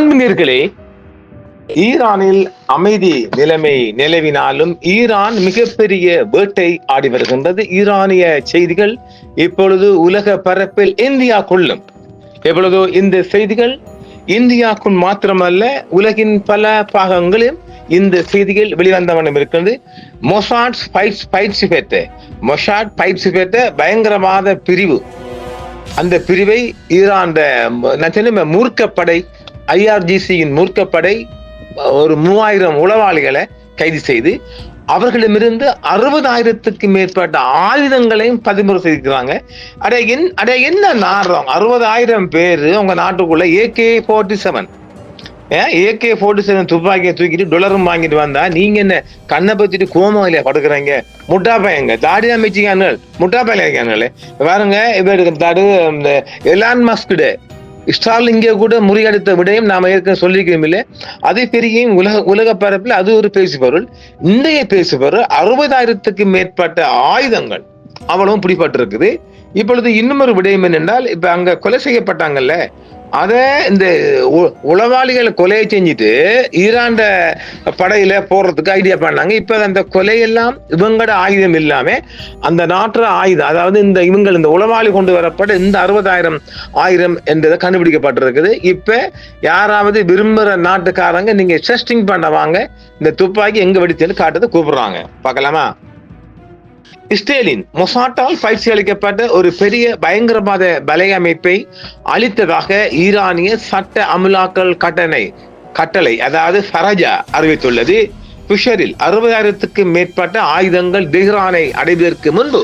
அன்பினர்களே, ஈரானில் அமைதி நிலைமை நிலவினாலும் ஈரான் மிகப்பெரிய வேட்டை ஆடி வருகின்றது. ஈரானிய செய்திகள் இப்பொழுது உலக பரப்பில் இந்தியாக்குள்ளும் எப்பொழுதோ இந்த செய்திகள் இந்தியாக்குள் மாத்திரமல்ல உலகின் பல பாகங்களிலும் இந்த செய்திகள் வெளிவந்த வண்ணம் இருக்கிறது. மொசாட் பயிற்சி பெற்ற பயங்கரவாத பிரிவு, அந்த பிரிவை ஈரான் மூர்க்கப்படை IRGCயின் மூர்க்கப்படை ஒரு 3000 உளவாளிகளை கைது செய்து அவர்களிடமிருந்து 60,000க்கு மேற்பட்ட ஆயுதங்களையும் பதிமுறை செய்திருக்கிறாங்க. என்ன நாடுறோம், 60,000 பேர் உங்க நாட்டுக்குள்ள AK-47 துப்பாக்கியை தூக்கிட்டு டொலரும் வாங்கிட்டு வந்தா நீங்க என்ன கண்ணை பத்திட்டு கோமாவில படுக்கிறீங்க? முட்டா பையங்க தாடி அமைச்சிக்கான முட்டா பையன் பாருங்க. இவருக்கு எலான் மஸ்கிட ஸ்டாலின் கூட முறியடித்த விடயம் நாம ஏற்கனவே சொல்லிக்கிறோம் இல்லை? அதே பெரிய உலக பரப்பில் அது ஒரு பேசுபொருள். இன்றைய பேசுபொருள் 60,000க்கு மேற்பட்ட ஆயுதங்கள் அவ்வளவும் பிடிபட்டிருக்குது. இப்பொழுது இன்னும் ஒரு விடயம் என்னென்றால், இப்ப அங்க கொலை செய்யப்பட்டாங்கல்ல, அத இந்த உளவாளிகளை கொலையை செஞ்சுட்டு ஈரான் படையில போடுறதுக்கு ஐடியா பண்ணாங்க. இப்ப அந்த கொலையெல்லாம் இவங்கட ஆயுதம் இல்லாம அந்த நாட்டு ஆயுதம், அதாவது இந்த உளவாளி கொண்டு வரப்பட்ட இந்த 60,000 என்றதை கண்டுபிடிக்கப்பட்டிருக்குது. இப்ப யாராவது விரும்புற நாட்டுக்காரங்க நீங்க டெஸ்டிங் பண்ணவாங்க, இந்த துப்பாக்கி எங்க வெடிச்சேன்னு காட்டுறது கூப்பிடுறாங்க. பார்க்கலாமா? இஸ்ரேலின் மொசாட்டால் பயிற்சி அளிக்கப்பட்ட ஒரு பெரிய பயங்கரவாத வலையமைப்பை அளித்ததாக ஈரானிய சட்ட அமலாக்கல் கட்டளை அதாவது ஃபரஜா அறிவித்துள்ளது. புஷரில் 60,000க்கு மேற்பட்ட ஆயுதங்கள் தெஹ்ரானை அடைவதற்கு முன்பு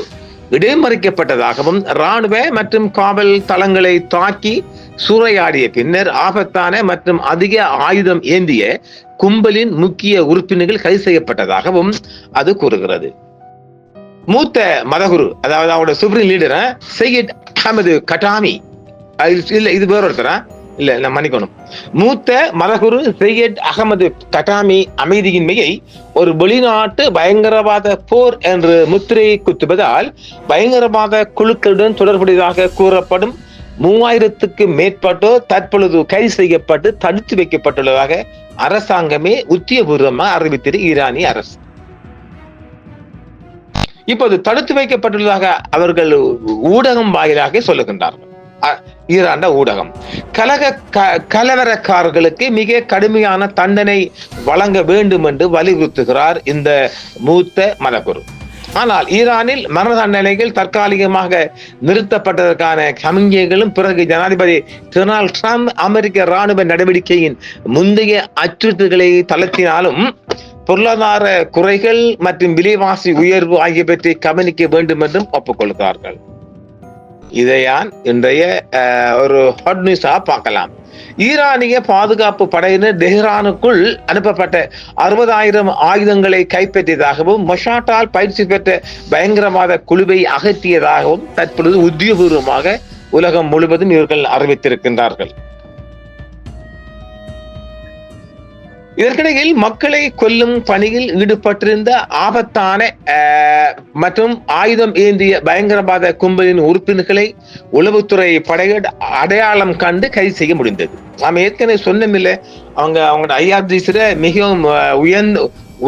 இடைமறிக்கப்பட்டதாகவும் இராணுவ மற்றும் காவல் தளங்களை தாக்கி சூறையாடிய பின்னர் ஆபத்தான மற்றும் அதிக ஆயுதம் ஏந்திய கும்பலின் முக்கிய உறுப்பினர்கள் கைது செய்யப்பட்டதாகவும் அது கூறுகிறது. மூத்த மதகுரு, அதாவது அவரோட சுப்ரீம் லீடர் சையத் அகமது கட்டாமி, இல்ல இது வேற ஒருத்தரா இல்ல நான் மன்னிக்கணும், மூத்த மதகுரு சையத் அகமது கட்டாமி அமைதியின்மையை ஒரு வெளிநாட்டு பயங்கரவாத போர் என்று முத்திரை குத்துவதால் பயங்கரவாத குழுக்களுடன் தொடர்புடையதாக கூறப்படும் 3000க்கு மேற்பட்டோர் தற்பொழுது கைது செய்யப்பட்டு தடுத்து வைக்கப்பட்டுள்ளதாக அரசாங்கமே உத்தியபூர்வமாக அறிவித்தது ஈரானிய அரசு. இப்போது தடுத்து வைக்கப்பட்டுள்ளதாக அவர்கள் ஊடகம் வாயிலாக சொல்லுகின்றார்கள். ஈரான் ஊடகம் கலவரக்காரர்களுக்கு மிக கடுமையான தண்டனை வழங்க வேண்டும் என்று வலியுறுத்துகிறார் இந்த மூத்த மதகுரு. ஆனால் ஈரானில் மரண தண்டனைகள் தற்காலிகமாக நிறுத்தப்பட்டதற்கான சமிக்கைகளும் பிறகு ஜனாதிபதி டொனால்ட் ட்ரம்ப் அமெரிக்க இராணுவ நடவடிக்கையின் முந்தைய அச்சுறுத்தல்களை தளர்த்தினாலும் பொருளாதார குறைகள் மற்றும் விலைவாசி உயர்வு ஆகியவற்றை கவனிக்க வேண்டும் என்றும் ஒப்புக்கொள்கிறார்கள். இதையான் இன்றைய ஒரு ஹாட் நியூஸா பார்க்கலாம். ஈரானிய பாதுகாப்பு படையினர் தெஹ்ரானுக்குள் அனுப்பப்பட்ட 60,000 ஆயுதங்களை கைப்பற்றியதாகவும் மொசாட்டால் பயிற்சி பெற்ற பயங்கரவாத குழுவை அகற்றியதாகவும் தற்பொழுது உத்தியோகபூர்வமாக உலகம் முழுவதும் இவர்கள் அறிவித்திருக்கின்றார்கள். இதற்கிடையில் மக்களை கொல்லும் பணியில் ஈடுபட்டிருந்த ஆபத்தான மற்றும் ஆயுதம் ஏந்திய பயங்கரவாத கும்பலின் உறுப்பினர்களை உளவுத்துறை படைகள் அடையாளம் கண்டு கைது செய்ய முடிந்தது. நாம ஏற்கனவே சொன்னமில்லை, அவங்களோட IRGC மிகவும்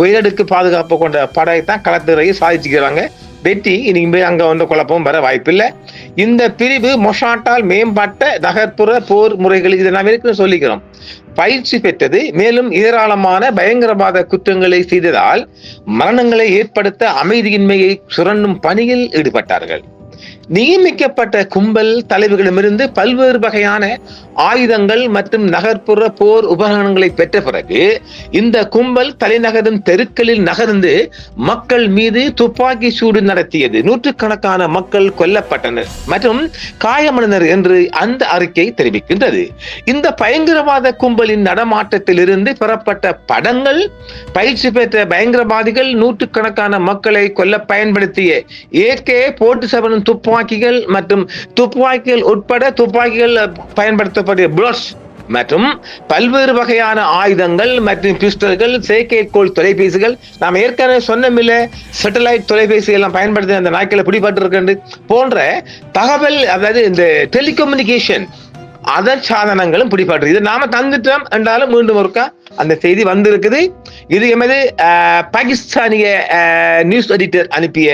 உயரடுக்கு பாதுகாப்பு கொண்ட படை தான் களத்துறையை சாதிச்சுக்கிறாங்க. வெற்றி இனிமே அங்க வந்து குழப்பம் வர வாய்ப்பில்லை. இந்த பிரிவு மொசாட்டால் மேம்பட்ட நகர்ப்புற போர் முறைகள் இதை நாம் ஏற்கனவே சொல்லிக்கிறோம் பயிற்சி பெற்றது. மேலும் ஏராளமான பயங்கரவாத குற்றங்களை செய்ததால் மரணங்களை ஏற்படுத்த அமைதியின்மையை சுரண்டும் பணியில் ஈடுபட்டார்கள். நியமிக்கப்பட்ட கும்பல் தலைவர்களிடமிருந்து பல்வேறு வகையான ஆயுதங்கள் மற்றும் நகர்ப்புற போர் உபகரணங்களை பெற்ற பிறகு இந்த கும்பல் தலைநகரின் தெருக்களில் நகர்ந்து மக்கள் மீது துப்பாக்கி சூடு நடத்தியது. நூற்றுக்கணக்கான மக்கள் கொல்லப்பட்டனர் மற்றும் காயமடைந்தனர் என்று அந்த அறிக்கை தெரிவிக்கின்றது. இந்த பயங்கரவாத கும்பலின் நடமாட்டத்தில் இருந்து பெறப்பட்ட படங்கள் பயிற்சி பெற்ற பயங்கரவாதிகள் நூற்றுக்கணக்கான மக்களை கொல்ல பயன்படுத்திய AK-47 துப்பாக்கிகள் மற்றும் துப்பாக்கிகள் உட்பட துப்பாக்கிகள் பயன்படுத்தப்பட்ட புல்லட்ஸ் மற்றும் பல்வேறு வகையான ஆயுதங்கள் மற்றும் பிஸ்டல்கள், செயற்கைக்கோள் தொலைபேசிகள், நாம் ஏற்கனவே சொன்னமில்ல சேட்டலைட் தொலைபேசி எல்லாம் பயன்படுத்தி அந்த நாய்க்களை பிடிபட்டு போன்ற தகவல், அதாவது இந்த டெலிகம்யூனிகேஷன் அதர் சாதனங்களும் பிடிபட்டு இது நாம தந்துட்டோம் என்றாலும் மீண்டும் ஒருக்கா அந்த செய்தி வந்திருக்குது. இது எமது பாகிஸ்தானிய நியூஸ் எடிட்டர் அனுப்பிய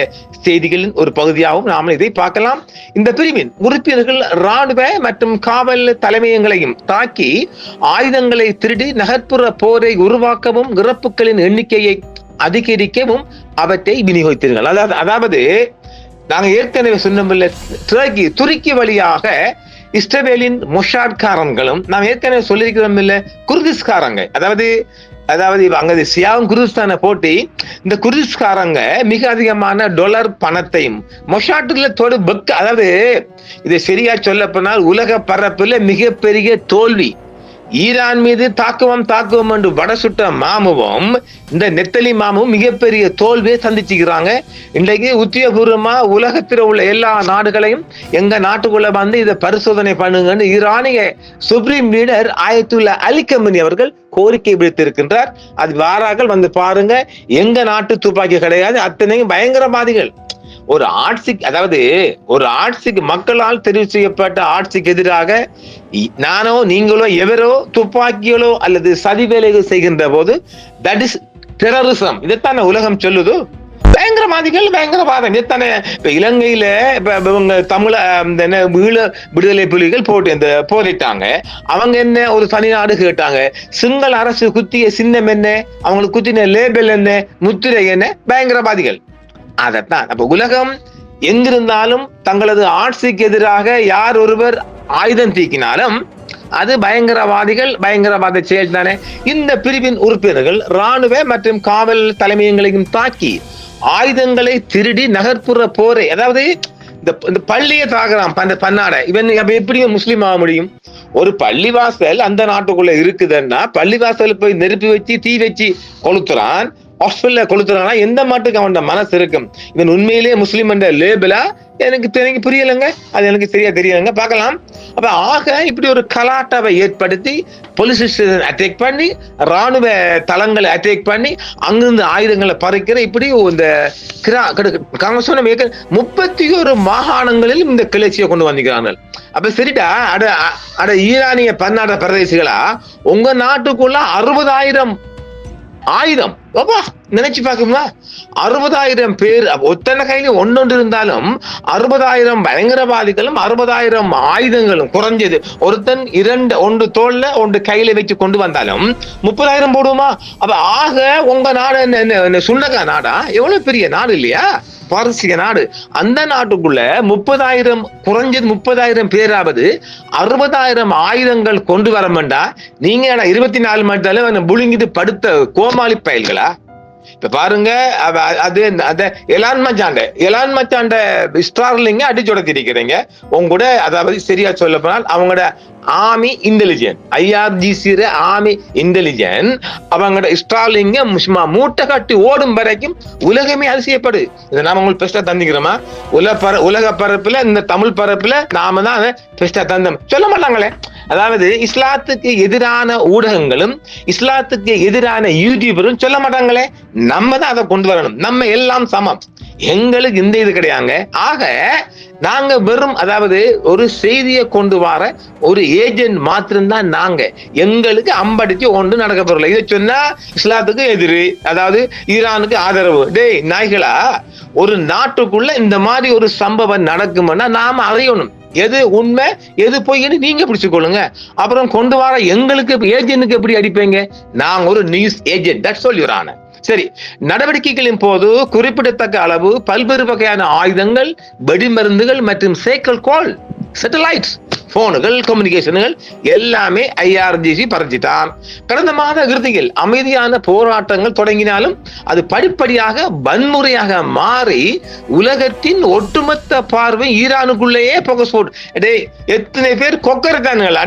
செய்திகளின் ஒரு பகுதியாகவும் நாம் இதை பார்க்கலாம். இந்த பிரிவின் உறுப்பினர்கள் ராணுவ மற்றும் காவல் தலைமையங்களையும் தாக்கி ஆயுதங்களை திருடி நகர்ப்புற போரை உருவாக்கவும் இறப்புகளின் எண்ணிக்கையை அதிகரிக்கவும் அவற்றை விநியோகித்தீர்கள். அதாவது நாங்க ஏற்கனவே சொன்ன துருக்கி வழியாக இஸ்ரேலின் மொஷாட்காரங்களும் நாம் ஏற்கனவே சொல்லியிருக்கிறோம் இல்ல குர்திஸ்காரங்க, அதாவது அங்க சியாவும் குர்திஸ்தானை போட்டி இந்த குர்திஸ்காரங்க மிக அதிகமான டாலர் பணத்தையும் மொஷாட்டுல அதாவது இதை சரியா சொல்ல போனால் உலக பரப்புல மிகப்பெரிய தோல்வி. ஈரான் மீது தாக்குவோம் என்று வடசுட்ட மாமுவும் இந்த நெத்தலி மாமும் மிகப்பெரிய தோல்வியை சந்திச்சுக்கிறாங்க. இன்றைக்கு உத்தியோகபூர்வமா உலகத்தில் உள்ள எல்லா நாடுகளையும் எங்க நாட்டுக்குள்ள வந்து இதை பரிசோதனை பண்ணுங்கன்னு ஈரானிய supreme leader Ayatullah Ali Khamenei அவர்கள் கோரிக்கை விடுத்திருக்கின்றார். அது வாரார்கள் வந்து பாருங்க, எங்க நாட்டு துப்பாக்கி கிடையாது, அத்தனையும் பயங்கரவாதிகள். ஒரு ஆட்சிக்கு மக்களால் தெரிவு செய்யப்பட்ட ஆட்சிக்கு எதிராக நானோ நீங்களோ எவரோ துப்பாக்கிகளோ அல்லது சதி வேலைகள் செய்கின்ற போது தட் இஸ் டெரரிசம். இதைத்தான உலகம் சொல்லுது. பயங்கரவாதம் இதைத்தானே இப்ப இலங்கையில தமிழ ஈழ விடுதலை புலிகள் போரிட்டாங்க. அவங்க என்ன ஒரு தனி நாடு கேட்டாங்க. சிங்கள அரசு குத்திய சின்னம் என்ன, அவங்களுக்கு குத்தின லேபல் என்ன, முத்திரை என்ன, பயங்கரவாதிகள். அதத்தான் அப்ப உலகம் எங்கிருந்தாலும் தங்களது ஆட்சிக்கு எதிராக யார் ஒருவர் ஆயுதம் தீக்கினாலும் அது பயங்கரவாத செயல் தானே. இந்த பிரிவின் உறுப்பினர்கள் ராணுவ மற்றும் காவல் தலைமையங்களையும் தாக்கி ஆயுதங்களை திருடி நகர்ப்புற போரை, அதாவது இந்த பள்ளியை தாக்குறான் பன்னாடை. இவன் எப்படியும் முஸ்லீம் ஆக முடியும்? ஒரு பள்ளிவாசல் அந்த நாட்டுக்குள்ள இருக்குதுன்னா பள்ளிவாசல் போய் நெருப்பி வச்சு தீ வச்சு கொளுத்துறான், ஹாஸ்பிட்டல்ல கொளுத்துறானா எந்த மாட்டுக்கு அவன் மனசு இருக்கும்? இவன் உண்மையிலேயே முஸ்லீம் என்ற லேபிளா? எனக்கு புரியலைங்க, அது எனக்கு சரியா தெரியலங்க, பார்க்கலாம். அப்ப இப்படி ஒரு கலாட்டாவை ஏற்படுத்தி போலீஸ் ஸ்டேஷன் அட்டாக் பண்ணி ராணுவ தளங்களை அட்டாக் பண்ணி அங்கிருந்து ஆயுதங்களை பறிக்கிற இப்படி இந்த 31 மாகாணங்களிலும் இந்த கிளர்ச்சியை கொண்டு வந்திருக்கிறார்கள். அப்ப சரிடா, ஈரானிய பன்னாட பிரதேசிகளா உங்க நாட்டுக்குள்ள 60,000 ஆயுதம் நினைச்சு பாக்குமா? 60,000 பேர் ஒத்தனை கையில ஒன்னொன்று இருந்தாலும் 60,000 பயங்கரவாதிகளும் 60,000 ஆயுதங்களும் குறைஞ்சது ஒருத்தன் ஒன்று தோல்ல ஒன்று கையில வச்சு கொண்டு வந்தாலும் 30,000 போடுவோமா? அப்ப உங்க நாடு என்ன சுண்டகா நாடா? எவ்வளவு பெரிய நாடு இல்லையா, பாரசீக நாடு. அந்த நாட்டுக்குள்ள 30,000 குறைஞ்சது 30,000 பேராவது 60,000 ஆயுதங்கள் கொண்டு வர வேண்டா. நீங்க 24 மணி நேரம் புழுங்கிட்டு படுத்த கோமாளி பயல்களா? இப்ப பாருங்க, எலான் மச்சாண்ட ஸ்டார்லிங்க அடிச்சு உடத்திருக்கிறீங்க உங்க கூட. அதாவது சரியா சொல்ல போனால் அவங்களோட army intelligent, IRGC army intelligent அவங்களோட ஸ்டார்லிங்க மூட்டை கட்டி ஓடும் வரைக்கும் உலகமே அதிசயப்படு. இதை நாம உங்களுக்கு பெஸ்டா தந்திக்கிறோமா? உலக பரப்புல இந்த தமிழ் பரப்புல நாம தான் பெஸ்டா தந்தோம் சொல்ல மாட்டாங்களே. அதாவது இஸ்லாத்துக்கு எதிரான ஊடகங்களும் இஸ்லாத்துக்கு எதிரான யூடியூபரும் சொல்ல மாட்டாங்களே. நம்ம தான் அதை கொண்டு வரணும். நம்ம எல்லாம் சமம், எங்களுக்கு இந்த இது கிடையாங்க. நாங்க வெறும் ஒரு செய்தியை கொண்டு வர ஒரு ஏஜென்ட் மாத்திரம்தான். நாங்க எங்களுக்கு அம்படிச்சு ஒன்று நடக்க போறல. இதை சொன்னா இஸ்லாத்துக்கு எதிரி, அதாவது ஈரானுக்கு ஆதரவு. டேய் நாய்களா, ஒரு நாட்டுக்குள்ள இந்த மாதிரி ஒரு சம்பவம் நடக்கும்னா நாம அறியணும். எது உண்மை எது பொய்ன்னு நீங்க பிடிச்சுக்கொள்ளுங்க. அப்புறம் கொண்டு வர எங்களுக்கு ஏஜென்ட்டுக்கு எப்படி அடிப்பீங்க? நாங்க ஒரு news agent, that's all your honour. சரி, நடவடிக்கைகளின் போது குறிப்பிடத்தக்க அளவு பல்வேறு வகையான ஆயுதங்கள், வெடிமருந்துகள் மற்றும் செயற்கைக்கோள் சேட்டலைட்ஸ், போனுகள், கம்யூனிகேஷன்கள் எல்லாமே IRGC பறிச்சிட்டான். கடந்த மாத இறுதியில் அமைதியான போராட்டங்கள் தொடங்கினாலும் அது படிப்படியாக வன்முறையாக மாறி உலகத்தின் ஒட்டுமொத்த பார்வை ஈரானுக்குள்ளேயே போக்கஸ் போட்டு எத்தனை பேர் கொக்கரிட்டானுங்கள்.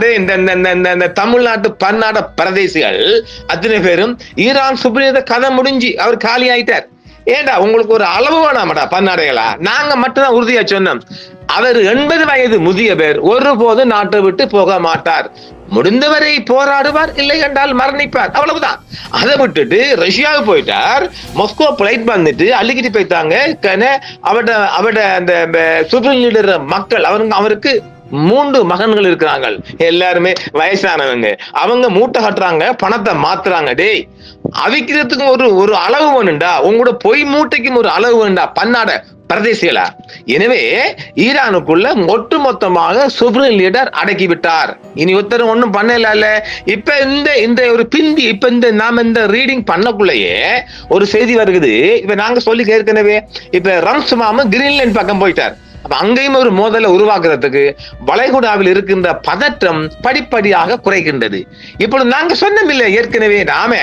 இந்த தமிழ்நாட்டு பன்னாட பிரதேசிகள் அத்தனை பேரும் ஈரான் சுப்ரீம் கதை முடிஞ்சு அவர் காலி ஆயிட்டார். ஏண்டா உங்களுக்கு ஒரு அளவு வேணாமடா பன்னாடைகளா? நாங்க மட்டும்தான் உறுதியா சொன்னோம். அவர் 80 வயது முதியவர், ஒருபோது நாட்டை விட்டு போக மாட்டார். முடிந்தவரை போராடுவார், இல்லை என்றால் மரணிப்பார், அவ்வளவுதான். அதை விட்டுட்டு ரஷ்யாவுக்கு போயிட்டார். மாஸ்கோ பிளைட் வந்துட்டு அள்ளிக்கிட்டு போயிட்டாங்க. அவட அந்த சுப்ரீம் லீடர் மக்கள் அவருக்கு 3 மகன்கள் இருக்கிறாங்க, எல்லாருமே வயசானவங்க. அவங்க மூட்டை கட்டுறாங்க, பணத்தை மாத்துறாங்க. டேய், அவிக்கிறதுக்கு ஒரு அளவு வேணும்டா, உங்களோட பொய் மூட்டைக்கும் ஒரு அளவு வேணும்டா பன்னாட பிரதேசிகளா. எனவே ஈரானுக்குள்ள ஒட்டுமொத்தமாக சுப்ரீம் லீடர் அடக்கி விட்டார். இனி ஒருத்தர் ஒண்ணும் பண்ணல. இப்ப இந்த ஒரு பிந்தி இப்ப நாம இந்த ரீடிங் பண்ணக்குள்ளேயே ஒரு செய்தி வருகிறது. இப்ப நாங்க சொல்லி ஏற்கனவே இப்ப ரம்ஸ்மாம கிரீன்லாந்து பக்கம் போயிட்டார். அப்ப அங்கேயும் ஒரு மோதலை உருவாக்குறதுக்கு வளைகுடாவில் இருக்கின்ற பதற்றம் படிப்படியாக குறைகின்றது. இப்பொழுது நாங்க சொன்னமில்லை, ஏற்கனவே நாம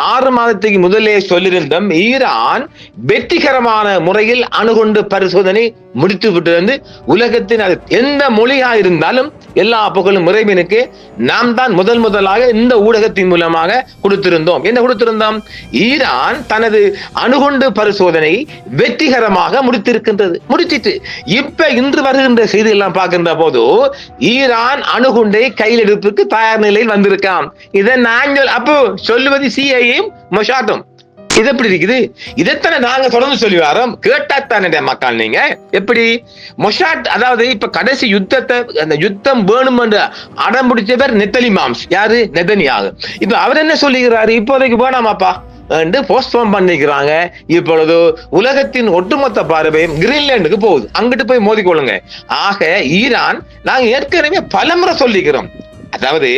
6 மாதத்துக்கு முதலே சொல்லியிருந்தோம், ஈரான் வெற்றிகரமான முறையில் அணுகுண்டு பரிசோதனை முடித்து விட்டு உலகத்தின் அது எந்த மொழியா இருந்தாலும் எல்லா புகழும் இறைவனுக்கு. நாம் தான் முதலாக இந்த ஊடகத்தின் மூலமாக கொடுத்திருந்தோம். என்ன கொடுத்திருந்தோம்? ஈரான் தனது அணுகுண்டு பரிசோதனை வெற்றிகரமாக முடிச்சிட்டு இப்ப இன்று வருகின்ற செய்தி எல்லாம் பார்க்கின்ற போது ஈரான் அணுகுண்டை கையில் எடுப்புக்கு தயார் நிலையில் வந்திருக்காம். இதை நாங்கள் அப்போ சொல்லுவது சிஐயும் மொசாடும். இது எப்படி இருக்குது? இதைத்தானே நாங்க தொடர்ந்து சொல்லி வரோம். கேட்டாத்தானே மக்கள் நீங்க எப்படி மொசாட், அதாவது இப்ப கடைசி யுத்தத்தை, அந்த யுத்தம் வேணும் என்று அடம் பிடிச்சவர் நெத்தலி மாம்ஸ், யாரு? நெதன்யாகு. இப்ப அவர் என்ன சொல்லுகிறாரு? இப்போதைக்கு வேணாமாப்பா என்று போஸ்ட்போன் பண்ணிக்கிறாங்க. இப்பொழுது உலகத்தின் ஒட்டுமொத்த பார்வையும் கிரீன்லாந்துக்கு போகுது. அங்கிட்டு போய் மோதிக்கொள்ளுங்க. ஆக ஈரான், நாங்க ஏற்கனவே பலமுறை சொல்லிக்கிறோம், அதாவது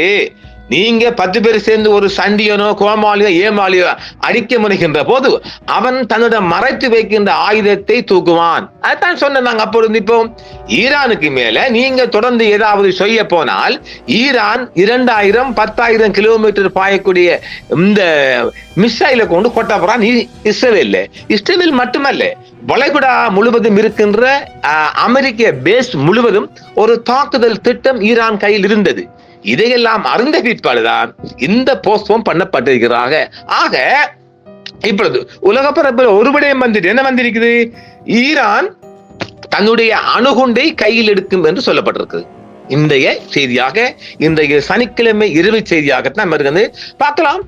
நீங்க 10 பேர் சேர்ந்து ஒரு சண்டியனோ கோமாளியோ ஏமாளியோ அடிக்க முனைகின்ற போது அவன் தன்னிடம் மறைத்து வைக்கின்ற ஆயுதத்தை தூக்குவான். அதான் சொன்ன நாங்க அப்பொழுது. இப்போ ஈரானுக்கு மேல நீங்க தொடர்ந்து ஏதாவது செய்ய போனால் ஈரான் 2000 10,000 கிலோமீட்டர் பாயக்கூடிய இந்த மிசைலை கொண்டு கொட்ட போறான் இஸ்ரேல் மட்டுமல்ல, வளைகுடா முழுவதும் இருக்கின்ற அமெரிக்க பேஸ் முழுவதும் ஒரு தாக்குதல் திட்டம் ஈரான் கையில் இருந்தது. இதையெல்லாம் அறிந்த பிற்பாடுதான் இந்த போஸ்ட்போன் பண்ணப்பட்டிருக்கிறாங்க. ஆக இப்பொழுது உலக பரப்பில் ஒரு விடயம் என்ன வந்திருக்குது? ஈரான் தன்னுடைய அணுகுண்டை கையில் எடுக்கும் என்று சொல்லப்பட்டிருக்கு. இன்றைய செய்தியாக, இன்றைய சனிக்கிழமை இரவு செய்தியாகத்தான் வருகிறது. பார்க்கலாம்.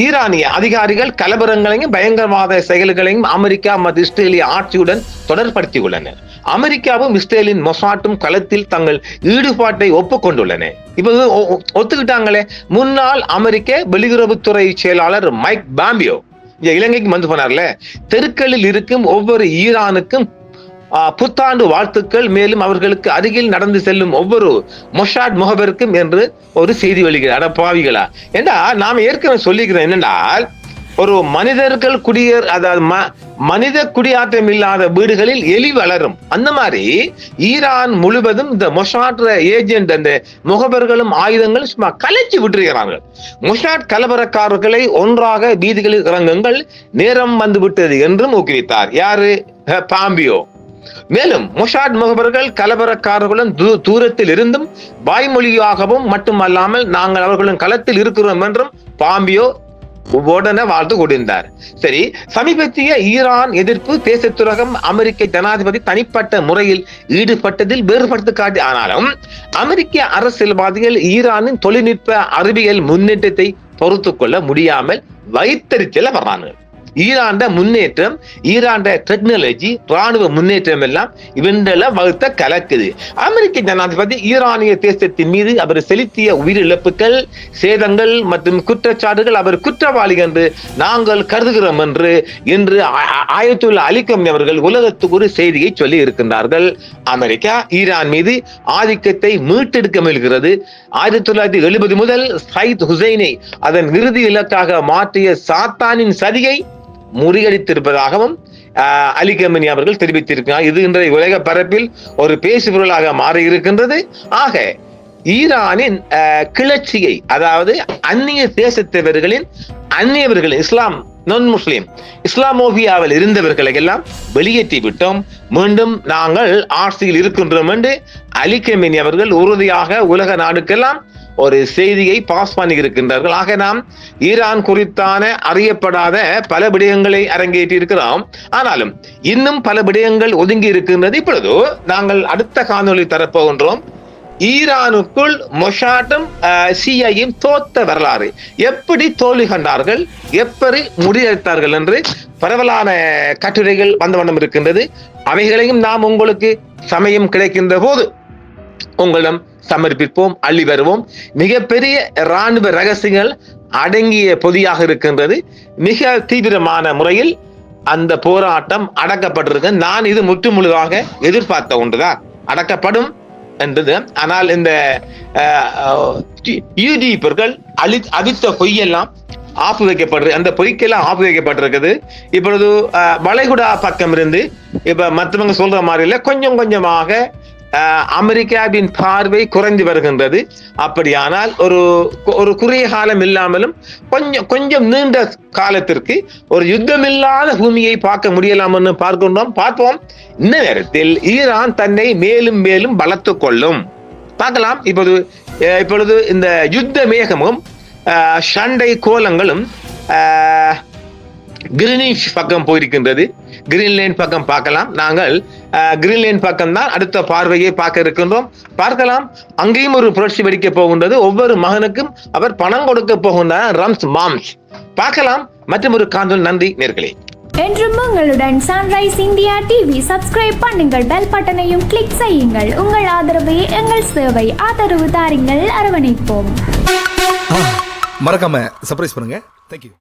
ஈரானிய அதிகாரிகள் கலவரங்களையும் பயங்கரவாத செயல்களையும் அமெரிக்கா மற்றும் இஸ்ரேலிய ஆட்சியுடன் தொடர்படுத்திக் உள்ளனர். அமெரிக்காவும் இஸ்ரேலின் மொசாட்டும் களத்தில் தங்கள் ஈடுபாட்டை ஒப்புக்கொண்டுள்ளன. இப்ப ஒத்துக்கிட்டாங்களே. முன்னாள் அமெரிக்க வெளியுறவுத்துறை செயலாளர் மைக் பாம்பியோ இலங்கைக்கு வந்து போனார்ல, தெருக்களில் இருக்கும் ஒவ்வொரு ஈரானுக்கும் புத்தாண்டு வாழ்த்துக்கள், மேலும் அவர்களுக்கு அருகில் நடந்து செல்லும் ஒவ்வொரு மொசாட் முகவருக்கும் என்று ஒரு செய்தி வெளியிட பாவிகளா என்றா நாம ஏற்கனவே சொல்லிக்கிறோம். என்னென்றால் ஒரு மனிதர்கள் அதாவது மனித குடியாற்றம் இல்லாத வீடுகளில் எலி வளரும். அந்த மாதிரி ஈரான் முழுவதும் இந்த மொசாட் ஏஜென்ட், அந்த முகவர்களும் ஆயுதங்களும் சும்மா கலைச்சு விட்டுருக்கிறார்கள். மொசாட் கலவரக்காரர்களை ஒன்றாக வீதிகளில் இறங்குங்கள், நேரம் வந்து விட்டது என்றும் ஊக்குவித்தார். யாரு? பாம்பியோ. மேலும் மொசாட் முகவர்கள் கலவரக்காரர்களும் தூரத்தில் இருந்தும் வாய்மொழியாகவும் மட்டுமல்லாமல் நாங்கள் அவர்களும் களத்தில் இருக்கிறோம் என்றும் பாம்பியோ உடனே வாழ்த்து கொண்டிருந்தார். சரி, சமீபத்திய ஈரான் எதிர்ப்பு தேசத்துலகம் அமெரிக்க ஜனாதிபதி தனிப்பட்ட முறையில் ஈடுபட்டதில் வேறுபடுத்தி காட்டி, ஆனாலும் அமெரிக்க அரசியல்வாதிகள் ஈரானின் தொழில்நுட்ப அறிவியல் முன்னேற்றத்தை பொறுத்து கொள்ள முடியாமல் வைத்தறிச்சல வர்றாங்க. ஈரான் முன்னேற்றம், ஈரான் டெக்னாலஜி, ராணுவ முன்னேற்றம் எல்லாம் இவன்றெல்லாம் வகுத்த கலக்குது. அமெரிக்க ஜனாதிபதி ஈரானிய தேசத்தின் மீது அவர் செலுத்திய உயிரிழப்புகள், சேதங்கள் மற்றும் குற்றச்சாட்டுகள் அவர் குற்றவாளி என்று நாங்கள் கருதுகிறோம் என்று இன்று ஆயத்துல்லா அலி கமேனி அவர்கள் உலகத்துக்கு ஒரு செய்தியை சொல்லி இருக்கின்றார்கள். அமெரிக்கா ஈரான் மீது ஆதிக்கத்தை மீட்டெடுக்க முயல்கிறது. 1970 முதல் சையத் ஹுசைனை அதன் இறுதி இலக்காக மாற்றிய சாத்தானின் சதியை முறியடித்திருப்பதாகவும் அலி கமேனி அவர்கள் தெரிவித்திருக்கிறார். இது இன்றைய உலக பரப்பில் ஒரு பேசுபொருளாக மாறி இருக்கின்றது. ஆக ஈரானின் கிளர்ச்சியை, அதாவது அந்நிய தேசத்தவர்களின் இஸ்லாம் நான் முஸ்லிம் இஸ்லாமோபியாவில் இருந்தவர்களை எல்லாம் வெளியேற்றி விட்டோம், மீண்டும் நாங்கள் ஆட்சியில் இருக்கின்றோம் என்று அலி கமேனி அவர்கள் உறுதியாக உலக நாடுக்கெல்லாம் ஒரு செய்தியை பாஸ் பண்ணி இருக்கின்றார்கள். ஆக நாம் ஈரான் குறித்தான அறியப்படாத பல விடயங்களை அரங்கேற்றி இருக்கிறோம். ஆனாலும் இன்னும் பல விடயங்கள் ஒதுங்கி இருக்கின்றது. இப்பொழுது நாங்கள் அடுத்த காணொளி தரப்போகின்றோம். ஈரானுக்குள் மொசாட்டும் சிஐயும் தோத்த வரலாறு, எப்படி தோல்வி கண்டார்கள், எப்படி முடிவெடுத்தார்கள் என்று பரவலான கட்டுரைகள் வந்த வண்ணம் இருக்கின்றது. அவைகளையும் நாம் உங்களுக்கு சமயம் கிடைக்கின்ற போது உங்களிடம் சமர்ப்பிப்போம், அள்ளி வருவோம். மிகப்பெரிய இராணுவ ரகசியங்கள் அடங்கிய பொதியாக இருக்கின்றது. மிக தீவிரமான முறையில் அந்த போராட்டம் அடக்கப்பட்டிருக்கு. நான் இது முற்றுமுழுதாக எதிர்பார்த்த ஒன்றுதான், அடக்கப்படும் என்பது. ஆனால் இந்த யூடியூபர்கள் அவித்த பொய்யெல்லாம் ஆப்பு வைக்கப்படுறது, அந்த பொய்க்கெல்லாம் ஆப்பு வைக்கப்பட்டிருக்குது. இப்பொழுது வளைகுடா பக்கம் இருந்து இப்ப மற்றவங்க சொல்ற மாதிரி இல்ல, கொஞ்சம் கொஞ்சமாக அமெரிக்காவின் பார்வை குறைந்து வருகின்றது. அப்படியானால் ஒரு குறுகிய காலம் இல்லாமலும் கொஞ்சம் நீண்ட காலத்திற்கு ஒரு யுத்தமில்லாத பூமியை பார்க்க முடியலாம் பார்ப்போம். இந்த நேரத்தில் ஈரான் தன்னை மேலும் மேலும் வளர்த்துக் கொள்ளும், பார்க்கலாம். இப்பொழுது இந்த யுத்த மேகமும் சண்டை கோலங்களும் கிரீனிஷ் பக்கம் போயிருக்கின்றது. கிரீன்லேண்ட் பக்கம் பார்க்கலாம். நாங்கள் கிரீன்லேண்ட் பக்கம் தான் அடுத்த பார்வையை பார்க்க இருக்கின்றோம். பார்க்கலாம், அங்கேயும் ஒரு புரட்சி வெடிக்க போகின்றது. ஒவ்வொரு மகனுக்கும் அவர் பணம் கொடுக்க போகின்றார், ரம்ஸ் மாம்ஸ். பார்க்கலாம் மற்றும் ஒரு காணொளி. நன்றி நேர்களே. என்றும் உங்களுடன் சன்ரைஸ் இந்தியா டிவி. சப்ஸ்கிரைப் பண்ணுங்கள், பெல் பட்டனையும் கிளிக் செய்யுங்கள். உங்கள் ஆதரவே எங்கள் சேவை. ஆதரவு தாருங்கள், அரவணைப்போம். மறக்காம சர்ப்ரைஸ் பண்ணுங்க. தேங்க்யூ.